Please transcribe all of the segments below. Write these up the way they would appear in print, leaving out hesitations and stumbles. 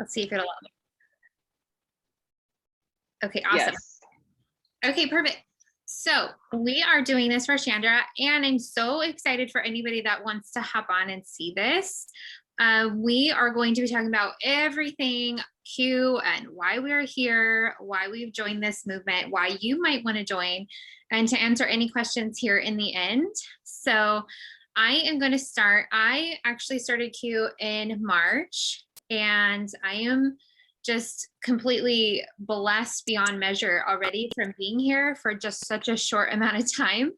Let's see if it'll. Okay, awesome. Yes. Okay, perfect. So we are doing this for Chandra, and I'm so excited for anybody that wants to hop on and see this. We are going to be talking about everything Q and why we're here, why we've joined this movement, why you might want to join, and to answer any questions here in the end. So I am going to start. I actually started Q in March, and I am just completely blessed beyond measure already from being here for just such a short amount of time.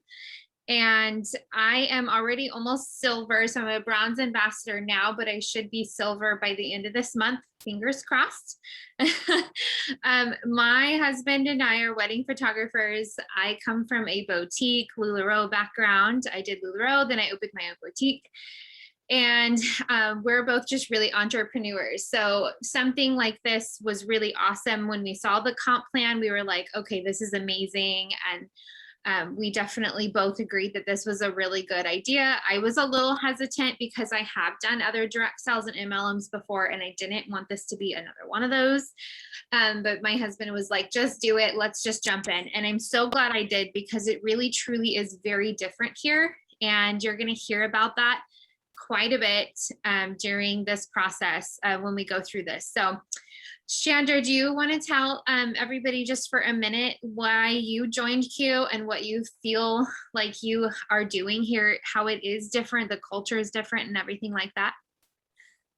And I am already almost silver. So I'm a bronze ambassador now, but I should be silver by the end of this month. Fingers crossed. My husband and I are wedding photographers. I come from a boutique LuLaRoe background. I did LuLaRoe, then I opened my own boutique. And we're both just really entrepreneurs. So something like this was really awesome. When we saw the comp plan, we were like, okay, this is amazing. And we definitely both agreed that this was a really good idea. I was a little hesitant because I have done other direct sales and MLMs before, and I didn't want this to be another one of those. But my husband was like, just do it. Let's just jump in. And I'm so glad I did, because it really truly is very different here. And you're going to hear about that quite a bit during this process when we go through this. So Chandra, do you want to tell everybody just for a minute why you joined Q and what you feel like you are doing here, how it is different, the culture is different and everything like that?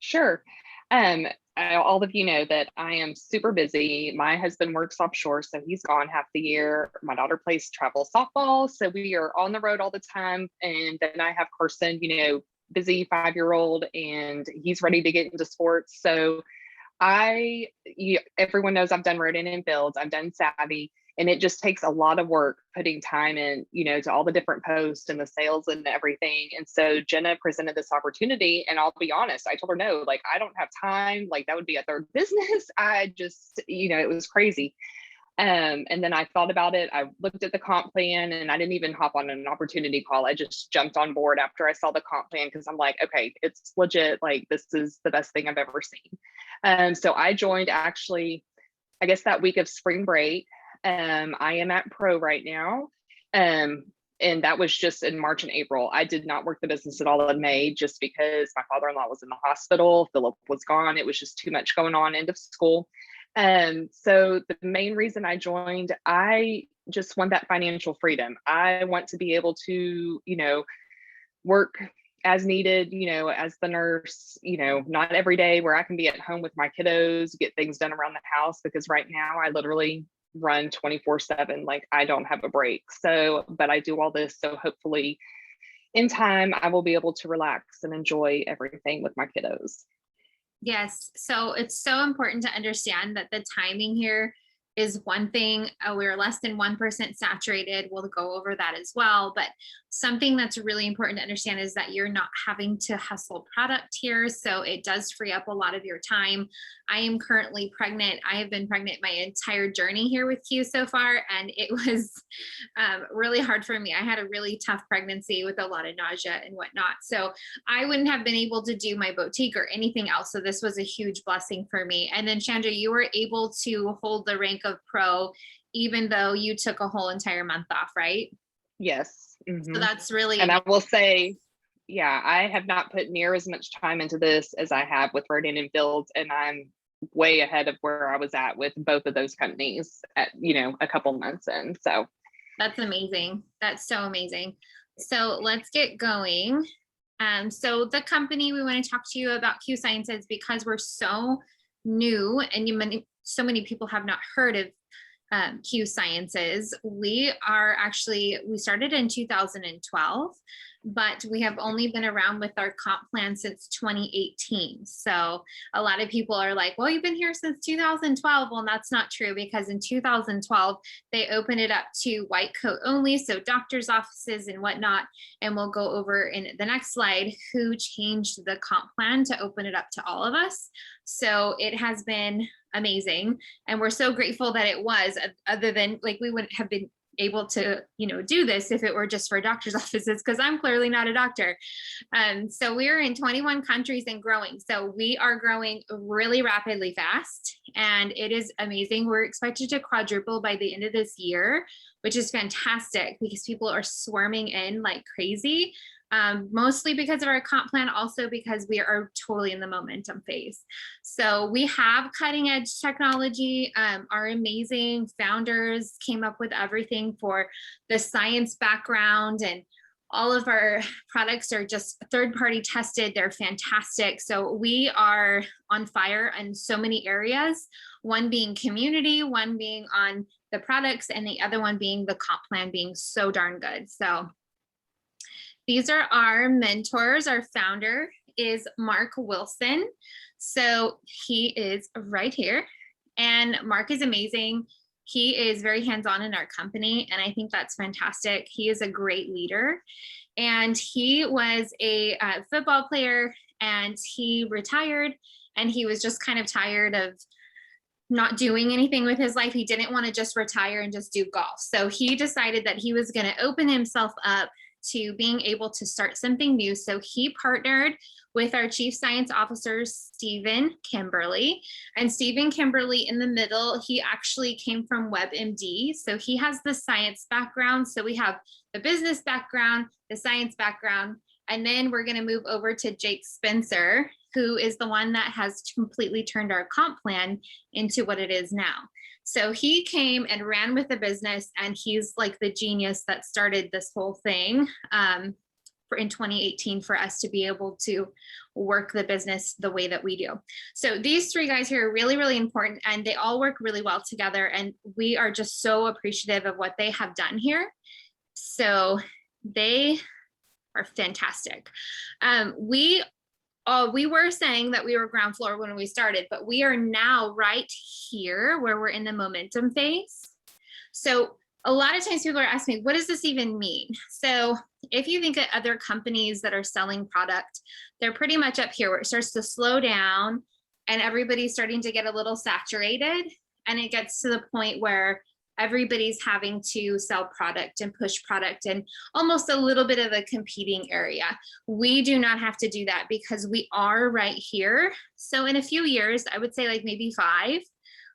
Sure. All of you know that I am super busy. My husband works offshore, so he's gone half the year. My daughter plays travel softball, so we are on the road all the time. And then I have Carson, busy 5-year-old, and he's ready to get into sports. So everyone knows I've done Rodin and Fields, I've done Savvy, and it just takes a lot of work putting time in, to all the different posts and the sales and everything. And so Jenna presented this opportunity, and I'll be honest, I told her, no, like, I don't have time. Like, that would be a third business. I just, it was crazy. And then I thought about it. I looked at the comp plan, and I didn't even hop on an opportunity call. I just jumped on board after I saw the comp plan, because I'm like, okay, it's legit. Like, this is the best thing I've ever seen. So I joined actually, I guess, that week of spring break. I am at Pro right now. And that was just in March and April. I did not work the business at all in May, just because my father-in-law was in the hospital. Philip was gone. It was just too much going on, end of school. So the main reason I joined, I just want that financial freedom. I want to be able to, work as needed, as the nurse, not every day, where I can be at home with my kiddos, get things done around the house, because right now I literally run 24/7. Like, I don't have a break. So, but I do all this. So hopefully in time, I will be able to relax and enjoy everything with my kiddos. Yes. So it's so important to understand that the timing here is one thing. We're less than 1% saturated. We'll go over that as well. But something that's really important to understand is that you're not having to hustle product here. So it does free up a lot of your time. I am currently pregnant. I have been pregnant my entire journey here with Q so far, and it was really hard for me. I had a really tough pregnancy with a lot of nausea and whatnot. So I wouldn't have been able to do my boutique or anything else. So this was a huge blessing for me. And then Chandra, you were able to hold the rank of Pro, even though you took a whole entire month off, right? Yes. So that's really and amazing. I will say, yeah, I have not put near as much time into this as I have with Rodin and Fields, and I'm way ahead of where I was at with both of those companies at, a couple months in. So that's amazing. That's so amazing. So let's get going. So the company we want to talk to you about, Q Sciences, because we're so new and so many people have not heard of Q Sciences. We started in 2012, but we have only been around with our comp plan since 2018. So a lot of people are like, well, you've been here since 2012. Well, that's not true, because in 2012, they opened it up to white coat only, so doctor's offices and whatnot. And we'll go over in the next slide who changed the comp plan to open it up to all of us. So it has been amazing, and we're so grateful that it was, other than, like, we wouldn't have been able to, do this if it were just for doctor's offices, because I'm clearly not a doctor. So we're in 21 countries and growing. So we are growing really rapidly fast, and it is amazing. We're expected to quadruple by the end of this year, which is fantastic because people are swarming in like crazy. Mostly because of our comp plan, also because we are totally in the momentum phase. So we have cutting edge technology. Our amazing founders came up with everything for the science background, and all of our products are just third-party tested. They're fantastic. So we are on fire in so many areas, one being community, one being on the products, and the other one being the comp plan being so darn good. So these are our mentors. Our founder is Mark Wilson. So he is right here. And Mark is amazing. He is very hands-on in our company, and I think that's fantastic. He is a great leader. And he was a football player, and he retired, and he was just kind of tired of not doing anything with his life. He didn't want to just retire and just do golf. So he decided that he was going to open himself up to being able to start something new. So he partnered with our Chief Science Officer, Stephen Kimberly. And Stephen Kimberly in the middle, he actually came from WebMD. So he has the science background. So we have the business background, the science background, and then we're going to move over to Jake Spencer, who is the one that has completely turned our comp plan into what it is now. So he came and ran with the business, and he's like the genius that started this whole thing in 2018 for us to be able to work the business the way that we do. So these three guys here are really, really important, and they all work really well together. And we are just so appreciative of what they have done here. So they are fantastic. We were saying that we were ground floor when we started, but we are now right here where we're in the momentum phase. So a lot of times people are asking me, what does this even mean? So if you think of other companies that are selling product, they're pretty much up here where it starts to slow down and everybody's starting to get a little saturated, and it gets to the point where everybody's having to sell product and push product and almost a little bit of a competing area. We do not have to do that because we are right here. So in a few years, I would say like maybe 5,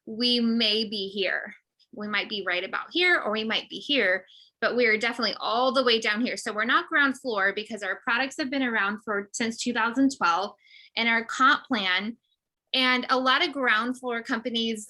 we may be here. We might be right about here, or we might be here, but we are definitely all the way down here. So we're not ground floor because our products have been around since 2012, and our comp plan, and a lot of ground floor companies,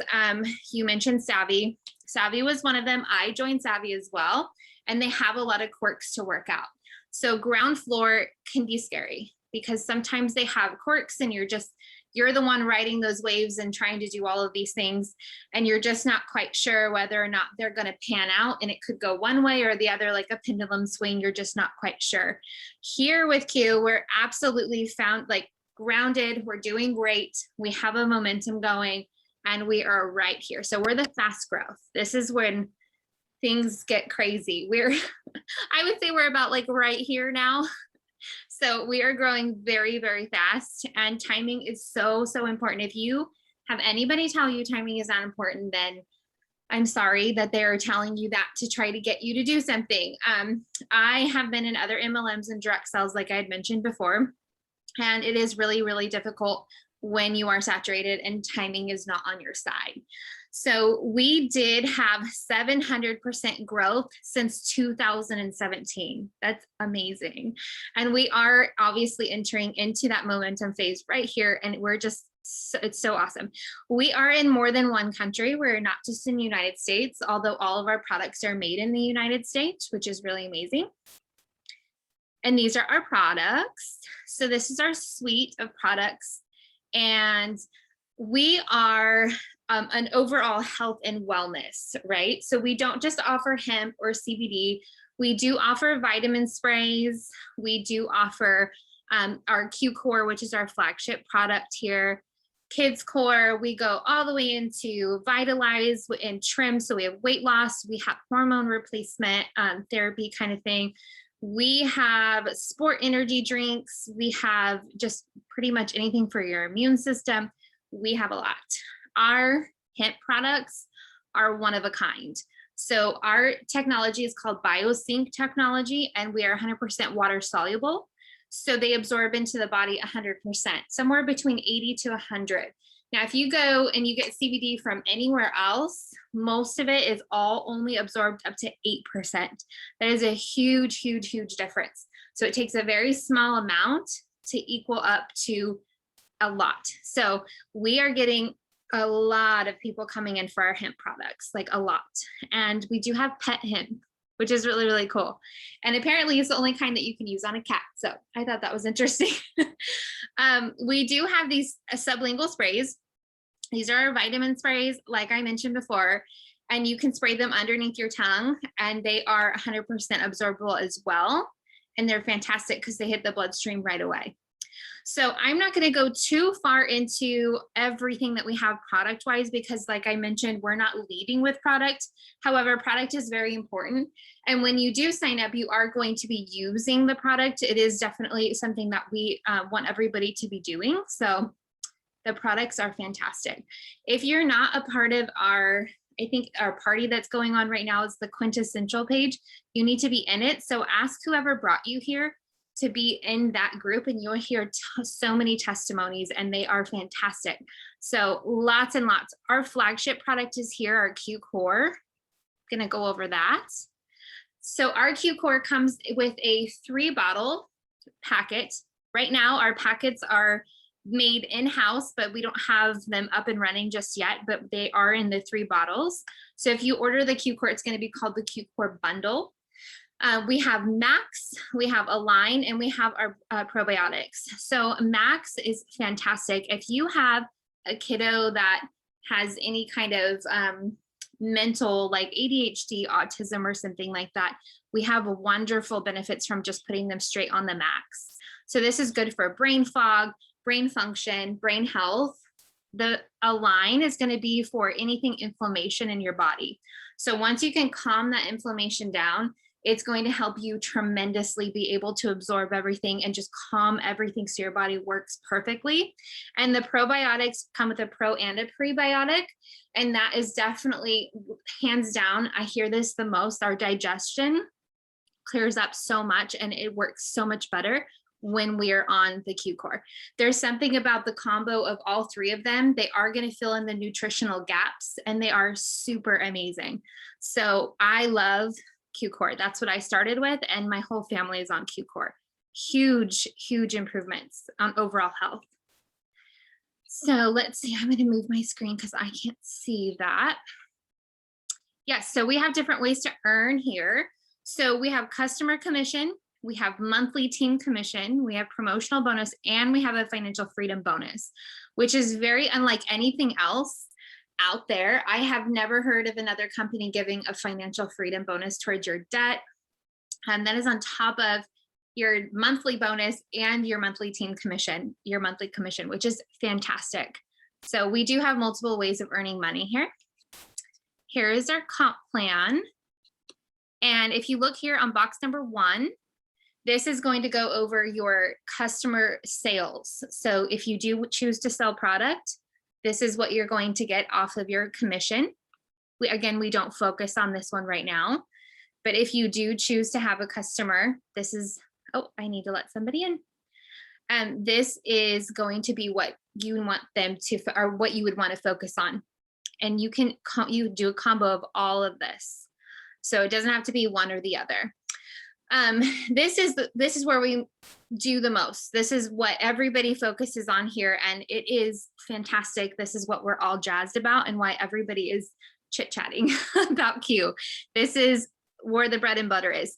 you mentioned Savvy. Savvy was one of them. I joined Savvy as well, and they have a lot of quirks to work out. So ground floor can be scary because sometimes they have quirks, and you're the one riding those waves and trying to do all of these things, and you're just not quite sure whether or not they're going to pan out, and it could go one way or the other, like a pendulum swing. You're just not quite sure. Here with Q, we're absolutely grounded. We're doing great. We have a momentum going, and we are right here. So we're the fast growth. This is when things get crazy. I would say we're about like right here now. So we are growing very, very fast, and timing is so, so important. If you have anybody tell you timing is not important, then I'm sorry that they're telling you that to try to get you to do something. I have been in other MLMs and direct sales, like I had mentioned before, and it is really, really difficult when you are saturated and timing is not on your side. So we did have 700% growth since 2017. That's amazing. And we are obviously entering into that momentum phase right here. And it's so awesome. We are in more than one country. We're not just in the United States, although all of our products are made in the United States, which is really amazing. And these are our products. So this is our suite of products. And we are an overall health and wellness, right? So we don't just offer hemp or CBD. We do offer vitamin sprays. We do offer our Q Core, which is our flagship product here. Kids Core, we go all the way into Vitalize and Trim. So we have weight loss, we have hormone replacement therapy kind of thing. We have sport energy drinks. We have just pretty much anything for your immune system. We have a lot. Our hemp products are one of a kind. So our technology is called BioSync technology, and we are 100% water soluble. So they absorb into the body 100%, somewhere between 80 to 100. Now, if you go and you get CBD from anywhere else, most of it is all only absorbed up to 8%. That is a huge, huge, huge difference. So it takes a very small amount to equal up to a lot. So we are getting a lot of people coming in for our hemp products, like a lot. And we do have pet hemp, which is really, really cool. And apparently it's the only kind that you can use on a cat. So I thought that was interesting. We do have these sublingual sprays. These are our vitamin sprays, like I mentioned before, and you can spray them underneath your tongue, and they are 100% absorbable as well. And they're fantastic because they hit the bloodstream right away. So I'm not going to go too far into everything that we have product wise, because like I mentioned, we're not leading with product. However, product is very important. And when you do sign up, you are going to be using the product. It is definitely something that we want everybody to be doing. So the products are fantastic. If you're not a part of I think our party that's going on right now is the quintessential page. You need to be in it. So ask whoever brought you here to be in that group, and you'll hear so many testimonies, and they are fantastic. So lots and lots. Our flagship product is here, our Q Core. I'm gonna go over that. So our Q Core comes with a 3-bottle packet. Right now, our packets are made in-house, but we don't have them up and running just yet, but they are in the 3 bottles. So if you order the Q Core, it's gonna be called the Q Core Bundle. We have Max, we have Align, and we have our probiotics. So Max is fantastic. If you have a kiddo that has any kind of mental, like ADHD, autism, or something like that, we have wonderful benefits from just putting them straight on the Max. So this is good for brain fog, brain function, brain health. The Align is going to be for anything inflammation in your body. So once you can calm that inflammation down, it's going to help you tremendously be able to absorb everything and just calm everything so your body works perfectly. And the probiotics come with a pro and a prebiotic. And that is definitely, hands down, I hear this the most, our digestion clears up so much and it works so much better when we are on the Q Core. There's something about the combo of all 3 of them. They are going to fill in the nutritional gaps, and they are super amazing. So I love Q Core. That's what I started with, and my whole family is on Q Core. Huge, huge improvements on overall health. So let's see, I'm going to move my screen because I can't see that. Yes, so we have different ways to earn here. So we have customer commission, we have monthly team commission, we have promotional bonus, and we have a financial freedom bonus, which is very unlike anything else out there. I have never heard of another company giving a financial freedom bonus towards your debt. And that is on top of your monthly bonus and your monthly team commission, your monthly commission, which is fantastic. So we do have multiple ways of earning money here. Here is our comp plan. And if you look here on box number 1, this is going to go over your customer sales. So if you do choose to sell product, this is what you're going to get off of your commission. We don't focus on this one right now, but if you do choose to have a customer, this is, oh, I need to let somebody in. And this is going to be what you want them to, or what you would want to focus on. And you do a combo of all of this. So it doesn't have to be one or the other. This is where we do the most. This is what everybody focuses on here, and it is fantastic. This is what we're all jazzed about and why everybody is chit-chatting about Q. This is where the bread and butter is.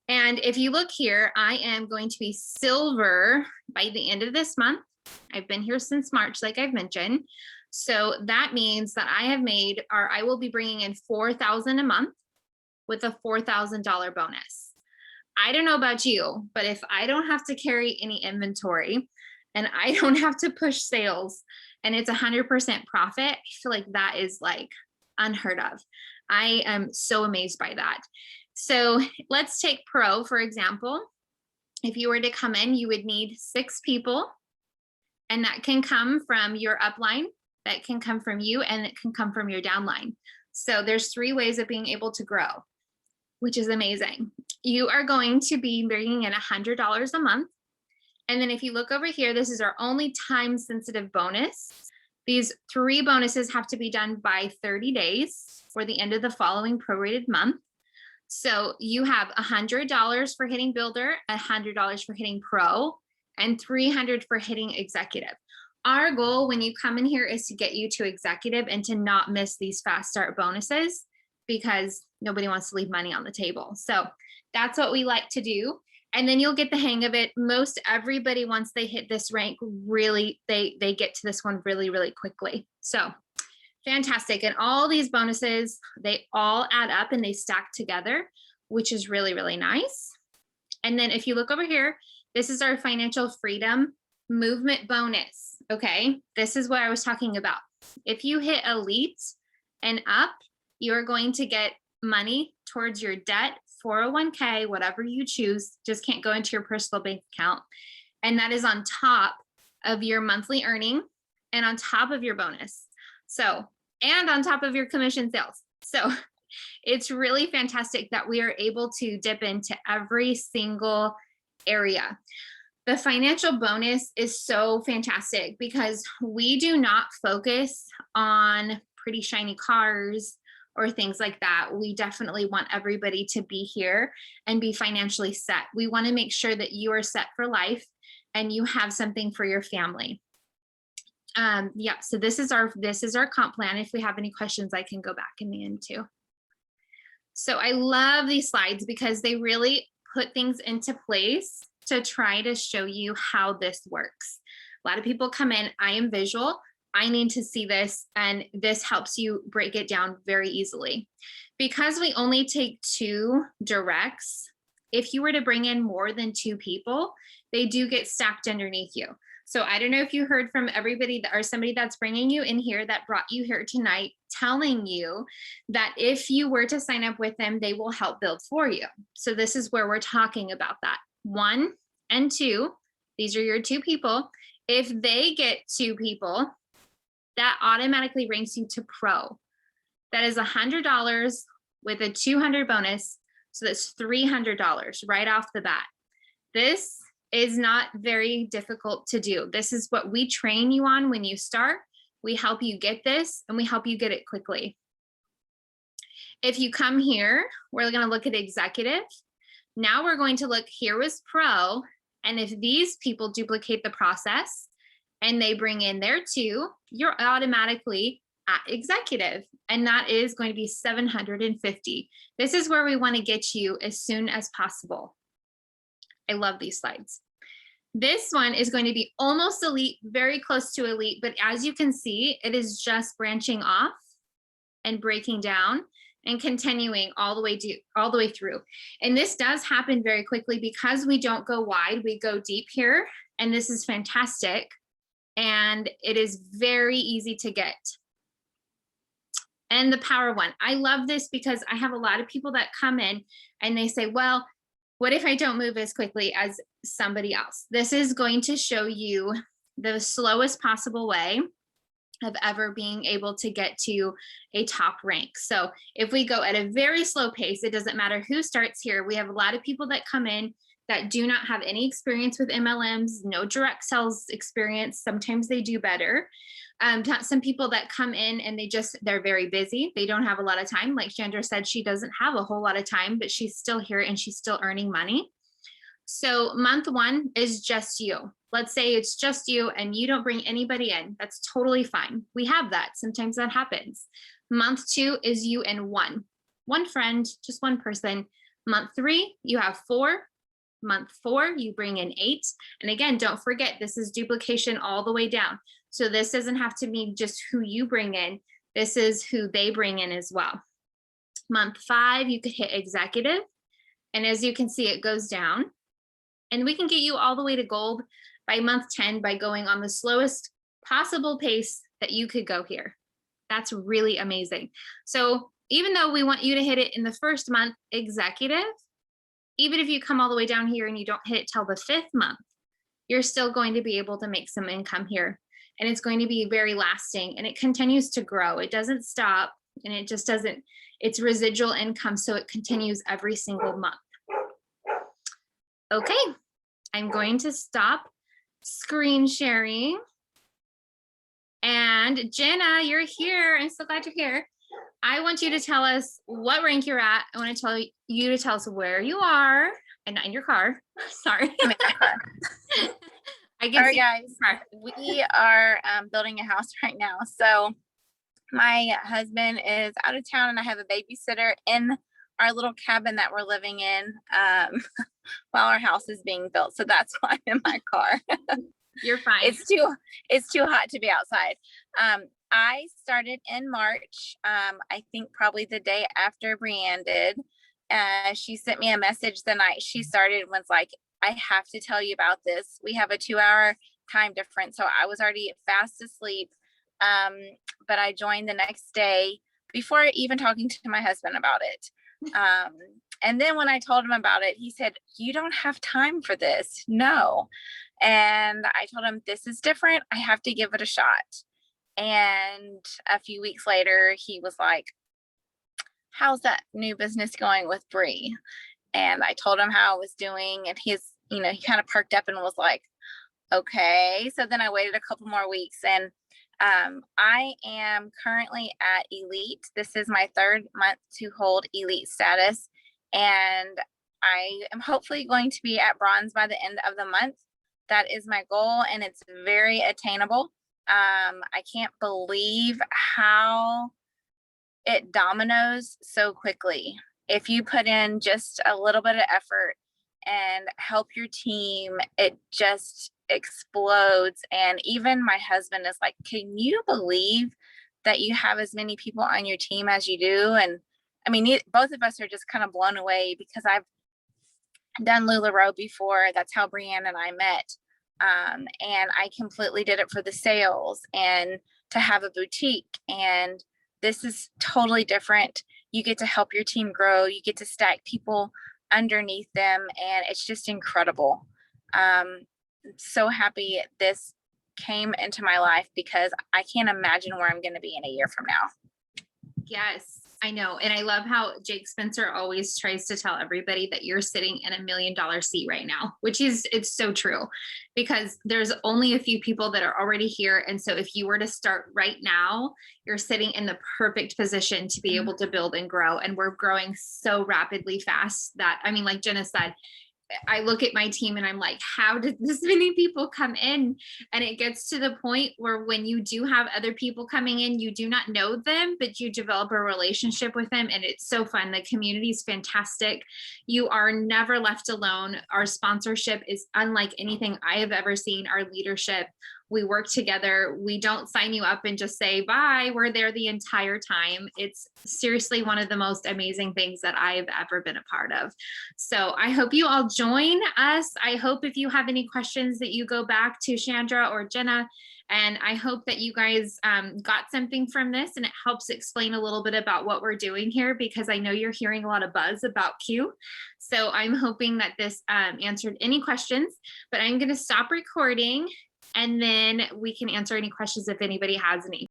And if you look here, I am going to be silver by the end of this month. I've been here since March, like I've mentioned. So that means that I will be bringing in $4,000 a month with a $4,000 bonus. I don't know about you, but if I don't have to carry any inventory and I don't have to push sales and it's 100% profit, I feel like that is like unheard of. I am so amazed by that. So let's take Pro, for example. If you were to come in, you would need 6 people, and that can come from your upline, that can come from you, and it can come from your downline. So there's 3 ways of being able to grow, which is amazing. You are going to be bringing in $100 a month. And then if you look over here, this is our only time sensitive bonus. These 3 bonuses have to be done by 30 days for the end of the following prorated month. So you have $100 for hitting builder, $100 for hitting pro, and $300 for hitting executive. Our goal when you come in here is to get you to executive and to not miss these fast start bonuses, because nobody wants to leave money on the table. So that's what we like to do. And then you'll get the hang of it. Most everybody, once they hit this rank, really, they get to this one really, really quickly. So fantastic. And all these bonuses, they all add up and they stack together, which is really, really nice. And then if you look over here, this is our financial freedom movement bonus. Okay, this is what I was talking about. If you hit elite and up, you're going to get money towards your debt, 401k, whatever you choose, just can't go into your personal bank account. And that is on top of your monthly earning and on top of your bonus. So, and on top of your commission sales. So it's really fantastic that we are able to dip into every single area. The financial bonus is so fantastic because we do not focus on pretty shiny cars or things like that. We definitely want everybody to be here and be financially set. We want to make sure that you are set for life and you have something for your family. Yeah, so this is our comp plan. If we have any questions, I can go back in the end too. So I love these slides because they really put things into place to try to show you how this works. A lot of people come in, I am visual, I need to see this, and this helps you break it down very easily. Because we only take 2 directs, if you were to bring in more than 2 people, they do get stacked underneath you. So I don't know if you heard from everybody or somebody that's bringing you in here that brought you here tonight, telling you that if you were to sign up with them, they will help build for you. So this is where we're talking about that. 1 and 2, these are your 2 people. If they get 2 people, that automatically ranks you to pro. That is $100 with a $200 bonus. So that's $300 right off the bat. This is not very difficult to do. This is what we train you on when you start. We help you get this and we help you get it quickly. If you come here, we're going to look at executive. Now we're going to look, here was pro. And if these people duplicate the process and they bring in their 2, you're automatically at executive. And that is going to be $750. This is where we want to get you as soon as possible. I love these slides. This one is going to be almost elite, very close to elite, but as you can see, it is just branching off and breaking down and continuing all the way through. And this does happen very quickly because we don't go wide, we go deep here, and this is fantastic. And it is very easy to get. And the power one, I love this because I have a lot of people that come in and they say, well, what if I don't move as quickly as somebody else? This is going to show you the slowest possible way of ever being able to get to a top rank. So if we go at a very slow pace, it doesn't matter who starts here. We have a lot of people that come in that do not have any experience with MLMs, no direct sales experience. Sometimes they do better. Some people that come in and they're very busy. They don't have a lot of time. Like Chandra said, she doesn't have a whole lot of time, but she's still here and she's still earning money. So month 1 is just you. Let's say it's just you and you don't bring anybody in. That's totally fine. We have that. Sometimes that happens. Month 2 is you and one friend, just one person. Month 3, you have 4. Month 4, you bring in 8. And again, don't forget, this is duplication all the way down. So this doesn't have to be just who you bring in. This is who they bring in as well. Month 5, you could hit executive. And as you can see, it goes down. And we can get you all the way to gold by month 10 by going on the slowest possible pace that you could go here. That's really amazing. So even though we want you to hit it in the first month, executive, even if you come all the way down here and you don't hit it till the 5th month, you're still going to be able to make some income here. And it's going to be very lasting and it continues to grow. It doesn't stop. and it just doesn't, it's residual income. So it continues every single month. Okay, I'm going to stop screen sharing. And Jenna, you're here. I'm so glad you're here. I want you to tell us what rank you're at. I want to tell you to tell us where you are and not in your car. Sorry. I'm in my car. I All can right, see guys, we are building a house right now. So my husband is out of town and I have a babysitter in our little cabin that we're living in while our house is being built. So that's why I'm in my car. You're fine. It's too hot to be outside. I started in March. I think probably the day after Brianne did. She sent me a message the night she started and was like, I have to tell you about this. We have a 2-hour time difference. So I was already fast asleep. But I joined the next day before even talking to my husband about it. And then when I told him about it, he said, you don't have time for this. No. And I told him, this is different. I have to give it a shot. And a few weeks later, he was like, how's that new business going with Bree? And I told him how I was doing, and he kind of perked up and was like, okay. So then I waited a couple more weeks, and I am currently at Elite. This is my 3rd month to hold Elite status, and I am hopefully going to be at Bronze by the end of the month. That is my goal, and it's very attainable. I can't believe how it dominoes so quickly. If you put in just a little bit of effort and help your team, it just explodes. And even my husband is like, can you believe that you have as many people on your team as you do? And I mean, both of us are just kind of blown away because I've done LuLaRoe before. That's how Brianne and I met. And I completely did it for the sales and to have a boutique. And this is totally different. You get to help your team grow. You get to stack people underneath them. And it's just incredible. I'm so happy this came into my life because I can't imagine where I'm going to be in a year from now. Yes, I know. And I love how Jake Spencer always tries to tell everybody that you're sitting in $1 million seat right now, which is, it's so true because there's only a few people that are already here. And so if you were to start right now, you're sitting in the perfect position to be able to build and grow. And we're growing so rapidly fast that, I mean, like Jenna said, I look at my team and I'm like, how did this many people come in? And it gets to the point where when you do have other people coming in, you do not know them, but you develop a relationship with them. And it's so fun. The community is fantastic. You are never left alone. Our sponsorship is unlike anything I have ever seen. Our leadership, we work together. We don't sign you up and just say, bye. We're there the entire time. It's seriously one of the most amazing things that I've ever been a part of. So I hope you all join us. I hope if you have any questions that you go back to Chandra or Jenna, and I hope that you guys got something from this and it helps explain a little bit about what we're doing here, because I know you're hearing a lot of buzz about Q. So I'm hoping that this answered any questions, but I'm going to stop recording and then we can answer any questions if anybody has any.